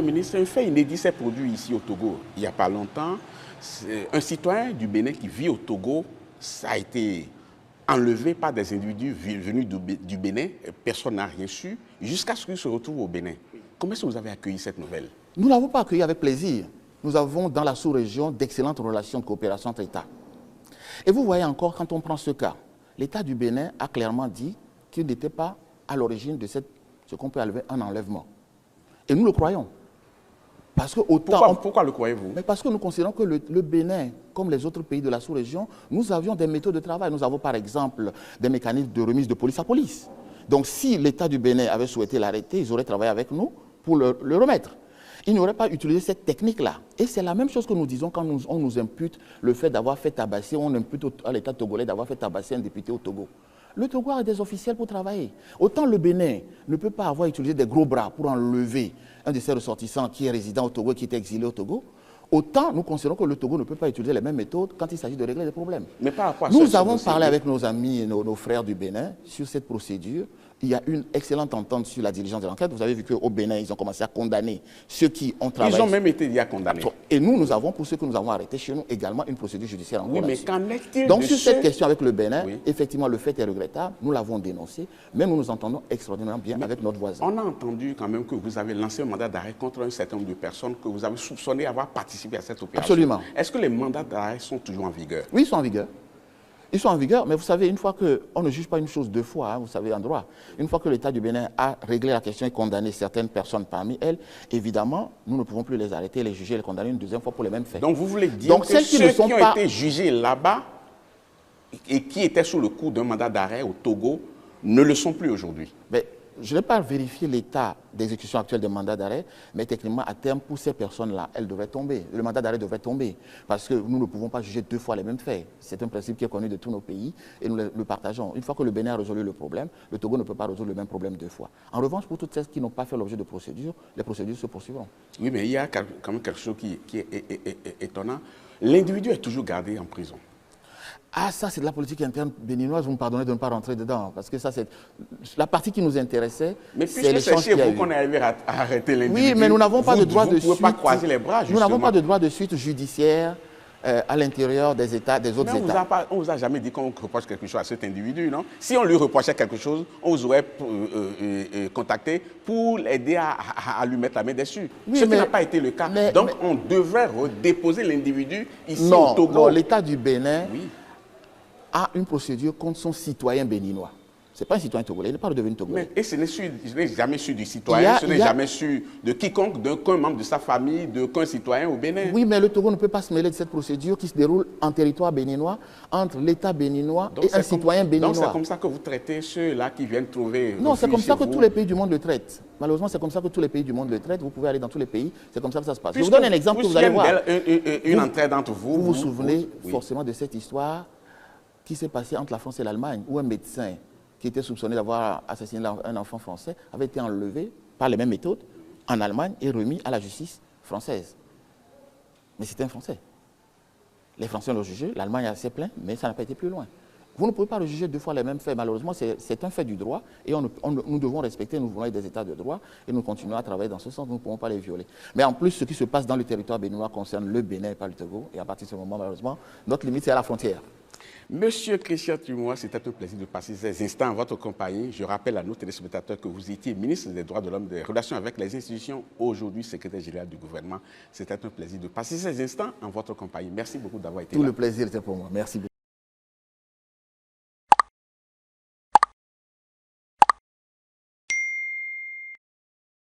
ministre, un fait inédit s'est produit ici au Togo il n'y a pas longtemps. Un citoyen du Bénin qui vit au Togo a été enlevé par des individus venus du Bénin. Personne n'a rien su jusqu'à ce qu'il se retrouve au Bénin. Comment est-ce que vous avez accueilli cette nouvelle? Nous ne l'avons pas accueilli avec plaisir. Nous avons dans la sous-région d'excellentes relations de coopération entre États. Et vous voyez encore, quand on prend ce cas, l'État du Bénin a clairement dit qu'il n'était pas à l'origine de ce qu'on peut appeler un enlèvement. Et nous le croyons. Parce que pourquoi le croyez-vous? Mais parce que nous considérons que le Bénin, comme les autres pays de la sous-région, nous avions des méthodes de travail. Nous avons par exemple des mécanismes de remise de police à police. Donc si l'État du Bénin avait souhaité l'arrêter, ils auraient travaillé avec nous pour le remettre. Ils n'auraient pas utilisé cette technique-là. Et c'est la même chose que nous disons quand on nous impute le fait d'avoir fait tabasser, on impute à l'État togolais d'avoir fait tabasser un député au Togo. Le Togo a des officiels pour travailler. Autant le Bénin ne peut pas avoir utilisé des gros bras pour enlever un de ses ressortissants qui est résident au Togo, qui est exilé au Togo, autant nous considérons que le Togo ne peut pas utiliser les mêmes méthodes quand il s'agit de régler des problèmes. Mais par rapport à nous avons parlé avec nos amis et nos frères du Bénin sur cette procédure. Il y a une excellente entente sur la diligence de l'enquête. Vous avez vu qu'au Bénin, ils ont commencé à condamner ceux qui ont travaillé. Ils ont même été déjà condamnés. Et nous avons, pour ceux que nous avons arrêtés chez nous, également une procédure judiciaire en cours. Oui, mais qu'en est-il Donc, sur cette question avec le Bénin, oui, effectivement, le fait est regrettable. Nous l'avons dénoncé, mais nous nous entendons extraordinairement bien avec notre voisin. On a entendu quand même que vous avez lancé un mandat d'arrêt contre un certain nombre de personnes que vous avez soupçonnées avoir participé à cette opération. Absolument. Est-ce que les mandats d'arrêt sont toujours en vigueur? Oui, ils sont en vigueur. Ils sont en vigueur, mais vous savez, une fois qu'on ne juge pas une chose deux fois, hein, vous savez, en droit, une fois que l'État du Bénin a réglé la question et condamné certaines personnes parmi elles, évidemment, nous ne pouvons plus les arrêter, les juger, les condamner une deuxième fois pour les mêmes faits. Donc vous voulez dire que ceux qui ont été jugés là-bas et qui étaient sous le coup d'un mandat d'arrêt au Togo ne le sont plus aujourd'hui? Je n'ai pas vérifié l'état d'exécution actuelle des mandats d'arrêt, mais techniquement, à terme, pour ces personnes-là, elles devraient tomber. Le mandat d'arrêt devrait tomber, parce que nous ne pouvons pas juger deux fois les mêmes faits. C'est un principe qui est connu de tous nos pays, et nous le partageons. Une fois que le Bénin a résolu le problème, le Togo ne peut pas résoudre le même problème deux fois. En revanche, pour toutes celles qui n'ont pas fait l'objet de procédures, les procédures se poursuivront. Oui, mais il y a quand même quelque chose qui est étonnant. L'individu est toujours gardé en prison. Ah, ça, c'est de la politique interne béninoise. Vous me pardonnez de ne pas rentrer dedans. Parce que ça, c'est la partie qui nous intéressait. Mais puisque c'est chez vous qu'on est arrivé à arrêter l'individu. Oui, mais nous n'avons pas de droit de suite. Vous ne pouvez pas croiser les bras, justement. Nous n'avons pas de droit de suite judiciaire à l'intérieur des États, des autres États. On ne vous a jamais dit qu'on reproche quelque chose à cet individu, non? Si on lui reprochait quelque chose, on vous aurait contacté pour l'aider à lui mettre la main dessus. Oui, ce qui n'a pas été le cas. Donc, on devrait redéposer l'individu ici au Togo. Non, l'État du Bénin a une procédure contre son citoyen béninois. Ce n'est pas un citoyen togolais, il n'est pas redevenu togolais. Et ce n'est jamais su du citoyen, ce n'est jamais su de quiconque, qu'un membre de sa famille, qu'un citoyen au Bénin. Oui, mais le Togo ne peut pas se mêler de cette procédure qui se déroule en territoire béninois, entre l'État béninois et un citoyen béninois. Donc c'est comme ça que vous traitez ceux-là qui viennent trouver... Non, c'est comme ça que tous les pays du monde le traitent. Malheureusement, c'est comme ça que tous les pays du monde le traitent. Vous pouvez aller dans tous les pays, c'est comme ça que ça se passe. Je vous donne un exemple que vous allez voir. Une entraide entre vous. Vous vous souvenez forcément de cette histoire qui s'est passée entre la France et l'Allemagne, où un médecin qui était soupçonné d'avoir assassiné un enfant français avait été enlevé par les mêmes méthodes en Allemagne et remis à la justice française. Mais c'était un Français. Les Français l'ont jugé, l'Allemagne a assez plaint, mais ça n'a pas été plus loin. Vous ne pouvez pas rejuger deux fois les mêmes faits. Malheureusement, c'est un fait du droit et nous devons respecter, nous voulons des États de droit et nous continuons à travailler dans ce sens, nous ne pouvons pas les violer. Mais en plus, ce qui se passe dans le territoire béninois concerne le Bénin et pas le Togo. Et à partir de ce moment, malheureusement, notre limite, c'est à la frontière. Monsieur Christian Tumois, c'était un plaisir de passer ces instants en votre compagnie. Je rappelle à nos téléspectateurs que vous étiez ministre des Droits de l'Homme, des Relations avec les institutions, aujourd'hui secrétaire général du gouvernement. C'était un plaisir de passer ces instants en votre compagnie. Merci beaucoup d'avoir été là. Tout le plaisir était pour moi. Merci beaucoup.